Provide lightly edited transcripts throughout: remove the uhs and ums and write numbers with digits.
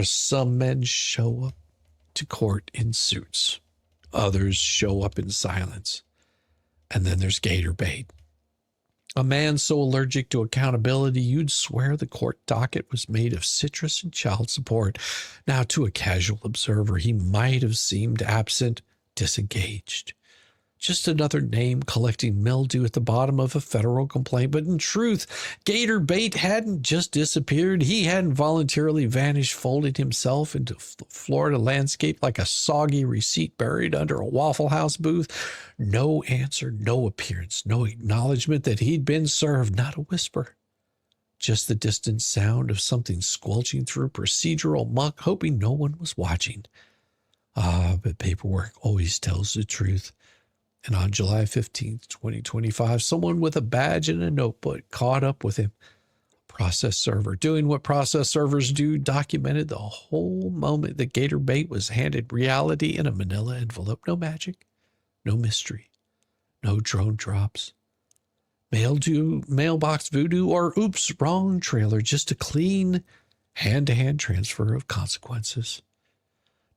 Some men show up to court in suits. Others show up in silence. And then there's gator bait. A man so allergic to accountability, you'd swear the court docket was made of citrus and child support. Now, to a casual observer, he might have seemed absent, disengaged. Just another name collecting mildew at the bottom of a federal complaint. But in truth, gator bait hadn't just disappeared. He hadn't voluntarily vanished, folded himself into the Florida landscape like a soggy receipt buried under a Waffle House booth. No answer, no appearance, no acknowledgement that he'd been served, not a whisper. Just the distant sound of something squelching through procedural muck, hoping no one was watching. But paperwork always tells the truth. And on July 15th, 2025, someone with a badge and a notebook caught up with him. A process server, doing what process servers do, documented the whole moment that gator bait was handed reality in a manila envelope. No magic, no mystery, no drone drops, mailbox voodoo, or oops, wrong trailer, just a clean hand-to-hand transfer of consequences.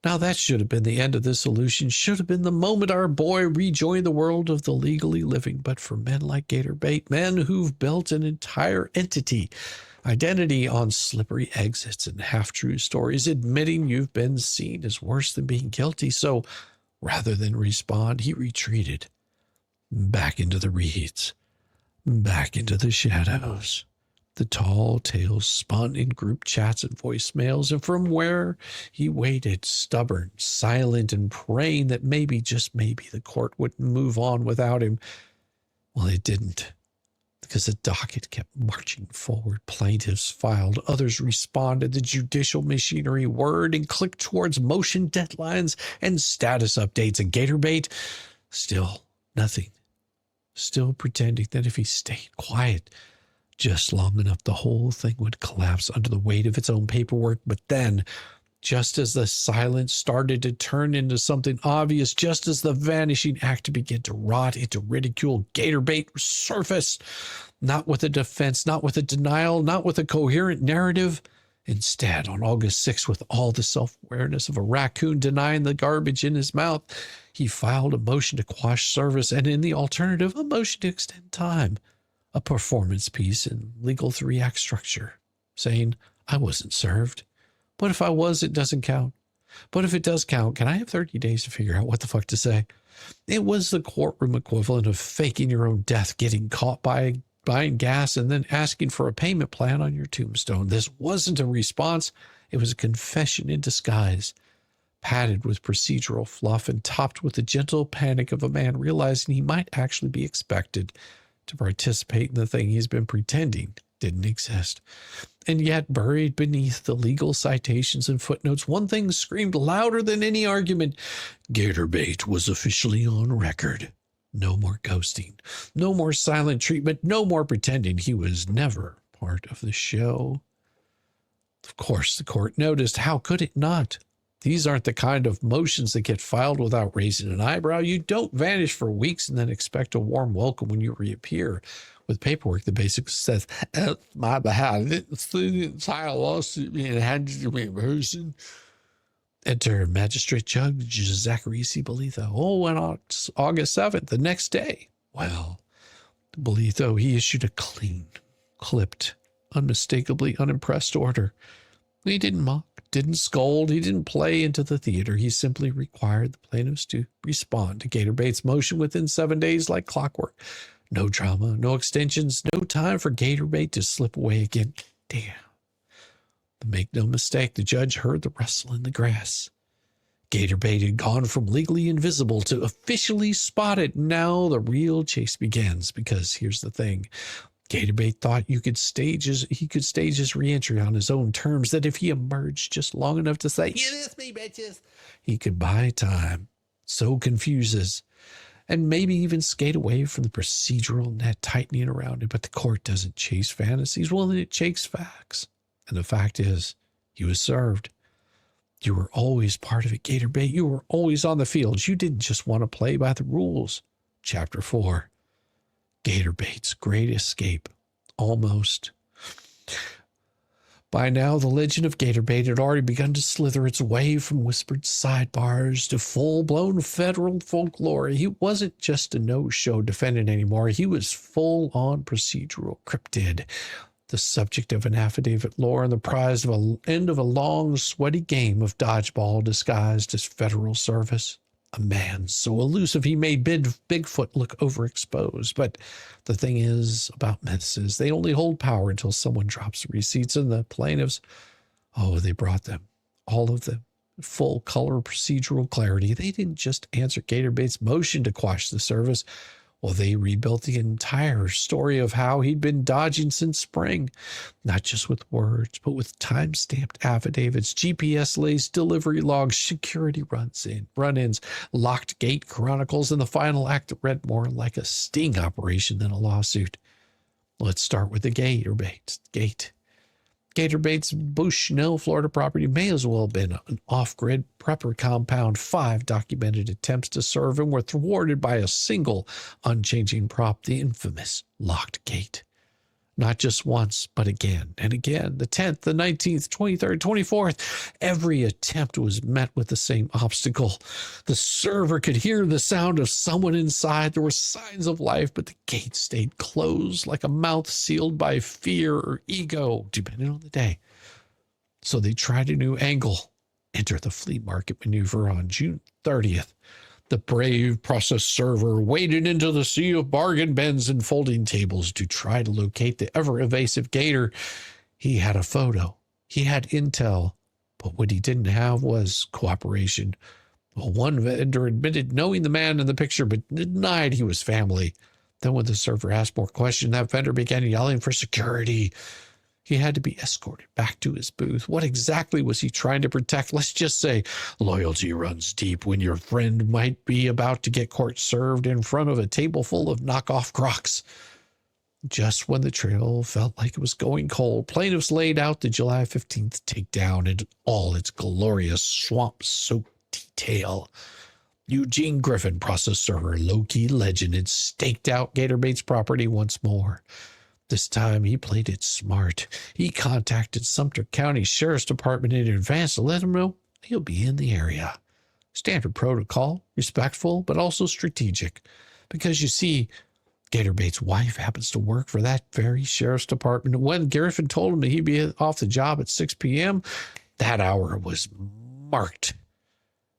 Now that should have been the end of this illusion, should have been the moment our boy rejoined the world of the legally living. But for men like gator bait, men who've built an entire identity on slippery exits and half-true stories, admitting you've been seen is worse than being guilty. So rather than respond, he retreated back into the reeds, back into the shadows. The tall tales spun in group chats and voicemails, and from where he waited, stubborn, silent, and praying that maybe, just maybe, the court would move on without him. Well, it didn't, because the docket kept marching forward. Plaintiffs filed, others responded. The judicial machinery whirred and clicked towards motion deadlines and status updates. And gator bait, still nothing. Still pretending that if he stayed quiet just long enough, the whole thing would collapse under the weight of its own paperwork. But then, just as the silence started to turn into something obvious, just as the vanishing act began to rot into ridicule, gator bait surfaced, not with a defense, not with a denial, not with a coherent narrative. Instead, on August 6th, with all the self-awareness of a raccoon denying the garbage in his mouth, he filed a motion to quash service, and in the alternative, a motion to extend time. A performance piece in legal 3-act structure, saying, I wasn't served. But if I was, it doesn't count. But if it does count, can I have 30 days to figure out what the fuck to say? It was the courtroom equivalent of faking your own death, getting caught by buying gas, and then asking for a payment plan on your tombstone. This wasn't a response. It was a confession in disguise, padded with procedural fluff and topped with the gentle panic of a man realizing he might actually be expected to participate in the thing he's been pretending didn't exist. And yet, buried beneath the legal citations and footnotes, one thing screamed louder than any argument. Gator bait was officially on record. No more ghosting, no more silent treatment, no more pretending he was never part of the show. Of course, the court noticed. How could it not? These aren't the kind of motions that get filed without raising an eyebrow. You don't vanish for weeks and then expect a warm welcome when you reappear. With paperwork that basically says, my behalf, I didn't see the entire lawsuit being handed to me in person. Enter Magistrate Judge Zachary C. Bolitho. Oh, and on August 7th, the next day, well, Bolitho, he issued a clean, clipped, unmistakably unimpressed order. He didn't mock, didn't scold, he didn't play into the theater. He simply required the plaintiffs to respond to gator bait's motion within 7 days like clockwork. No drama, no extensions, no time for gator bait to slip away again. Damn. But make no mistake, the judge heard the rustle in the grass. Gator bait had gone from legally invisible to officially spotted. Now the real chase begins, because here's the thing. Gator bait thought he could stage his reentry on his own terms, that if he emerged just long enough to say, "Yeah, that's me, bitches," he could buy time. So confuses, and maybe even skate away from the procedural net tightening around him. But the court doesn't chase fantasies. Well, it chased facts. And the fact is, he was served. You were always part of it, gator bait. You were always on the field. You didn't just want to play by the rules. Chapter 4. Gator bait's great escape. Almost. By now, the legend of Gatorbait had already begun to slither its way from whispered sidebars to full-blown federal folklore. He wasn't just a no-show defendant anymore. He was full-on procedural cryptid, the subject of an affidavit lore and the prize of an end of a long, sweaty game of dodgeball disguised as federal service. A man so elusive he made Bigfoot look overexposed. But the thing is about myths is they only hold power until someone drops the receipts, and the plaintiffs, oh, they brought them, all of them, full color procedural clarity. They didn't just answer Gatorbait's motion to quash the service. Well, they rebuilt the entire story of how he'd been dodging since spring, not just with words, but with time-stamped affidavits, GPS-laced delivery logs, security run-ins, locked gate chronicles, and the final act that read more like a sting operation than a lawsuit. Let's start with the gate. Gatorbait's Bushnell, Florida property may as well have been an off-grid prepper compound. 5 documented attempts to serve him were thwarted by a single unchanging prop, the infamous locked gate. Not just once, but again and again. The 10th, the 19th, 23rd, 24th. Every attempt was met with the same obstacle. The server could hear the sound of someone inside. There were signs of life, but the gate stayed closed like a mouth sealed by fear or ego, depending on the day. So they tried a new angle. Enter the flea market maneuver on June 30th. The brave process server waded into the sea of bargain bins and folding tables to try to locate the ever-evasive gator. He had a photo. He had intel. But what he didn't have was cooperation. Well, one vendor admitted knowing the man in the picture, but denied he was family. Then when the server asked more questions, that vendor began yelling for security. He had to be escorted back to his booth. What exactly was he trying to protect? Let's just say loyalty runs deep when your friend might be about to get court served in front of a table full of knockoff crocs. Just when the trail felt like it was going cold, plaintiffs laid out the July 15th takedown in all its glorious swamp-soaked detail. Eugene Griffin, process server, low-key legend, had staked out Gatorbait's property once more. This time he played it smart. He contacted Sumter County Sheriff's Department in advance to let them know he'll be in the area. Standard protocol, respectful, but also strategic. Because you see, Gatorbait's wife happens to work for that very Sheriff's Department. When Griffin told him that he'd be off the job at 6 p.m., that hour was marked.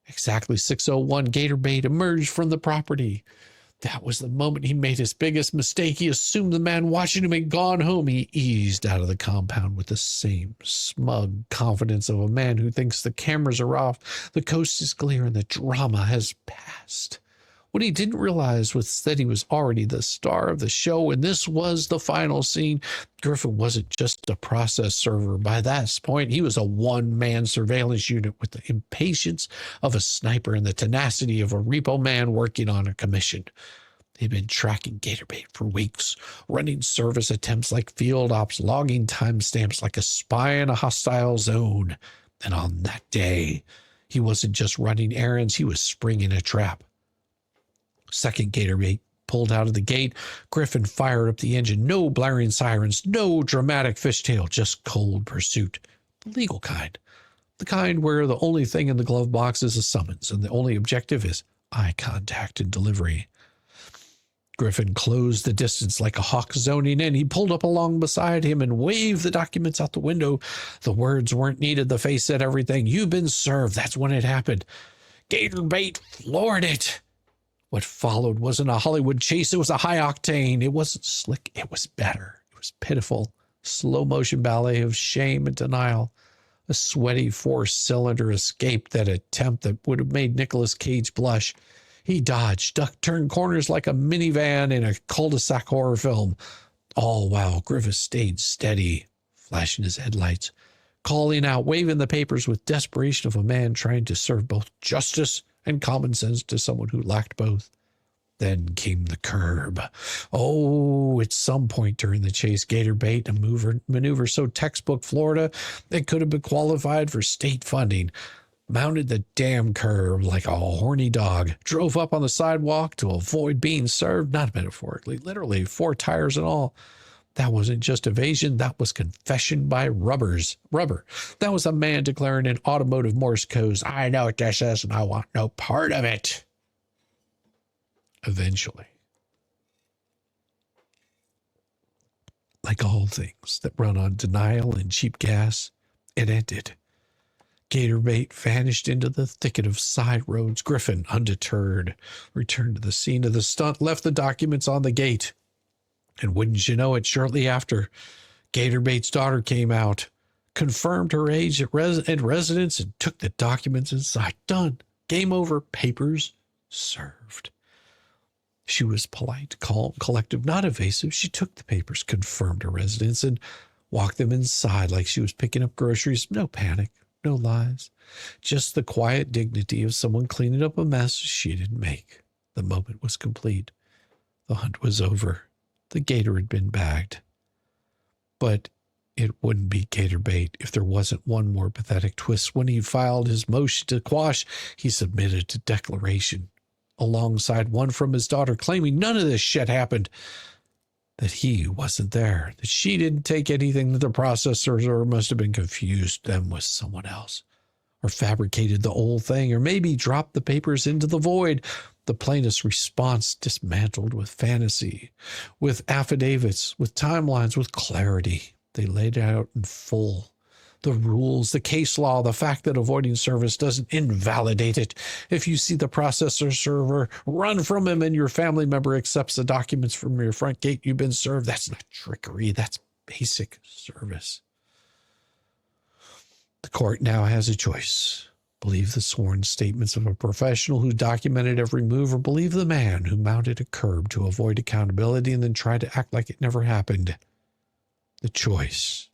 Exactly 6:01, Gatorbait emerged from the property. That was the moment he made his biggest mistake. He assumed the man watching him had gone home. He eased out of the compound with the same smug confidence of a man who thinks the cameras are off, the coast is clear, and the drama has passed. What he didn't realize was that he was already the star of the show, and this was the final scene. Griffin wasn't just a process server. By that point, he was a one-man surveillance unit with the impatience of a sniper and the tenacity of a repo man working on a commission. He'd been tracking Gatorbait for weeks, running service attempts like field ops, logging timestamps like a spy in a hostile zone. And on that day, he wasn't just running errands, he was springing a trap. Second Gatorbait pulled out of the gate. Griffin fired up the engine. No blaring sirens, no dramatic fishtail, just cold pursuit. The legal kind. The kind where the only thing in the glove box is a summons, and the only objective is eye contact and delivery. Griffin closed the distance like a hawk zoning in. He pulled up along beside him and waved the documents out the window. The words weren't needed. The face said everything. You've been served. That's when it happened. Gatorbait floored it. What followed wasn't a Hollywood chase. It was a high octane. It wasn't slick. It was better. It was pitiful. Slow motion ballet of shame and denial. A sweaty 4-cylinder escape, that attempt that would have made Nicolas Cage blush. He dodged, ducked, turned corners like a minivan in a cul-de-sac horror film. All while Griffith stayed steady, flashing his headlights, calling out, waving the papers with desperation of a man trying to serve both justice and common sense to someone who lacked both. Then came the curb. Oh, at some point during the chase, Gatorbait, a maneuver so textbook Florida, it could have been qualified for state funding, mounted the damn curb like a horny dog, drove up on the sidewalk to avoid being served, not metaphorically, literally, 4 tires and all. That wasn't just evasion, that was confession by rubber. That was a man declaring in automotive Morse code, I know what this is and I want no part of it. Eventually, like all things that run on denial and cheap gas, it ended. Gator bait vanished into the thicket of side roads. Griffin, undeterred, returned to the scene of the stunt, left the documents on the gate. And wouldn't you know it, shortly after, Gator bait's daughter came out, confirmed her age at residence, and took the documents inside. Done. Game over. Papers served. She was polite, calm, collective, not evasive. She took the papers, confirmed her residence, and walked them inside like she was picking up groceries. No panic, no lies. Just the quiet dignity of someone cleaning up a mess she didn't make. The moment was complete. The hunt was over. The gator had been bagged. But it wouldn't be gator bait if there wasn't one more pathetic twist. When he filed his motion to quash, he submitted a declaration alongside one from his daughter claiming none of this shit happened, that he wasn't there, that she didn't take anything, that the processor must have been confused them with someone else, or fabricated the whole thing, or maybe dropped the papers into the void. The plaintiff's response dismantled with fantasy, with affidavits, with timelines, with clarity. They laid out in full the rules, the case law, the fact that avoiding service doesn't invalidate it. If you see the processor server, run from him and your family member accepts the documents from your front gate, you've been served. That's not trickery. That's basic service. The court now has a choice. Believe the sworn statements of a professional who documented every move, or believe the man who mounted a curb to avoid accountability and then tried to act like it never happened. The choice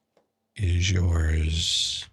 is yours.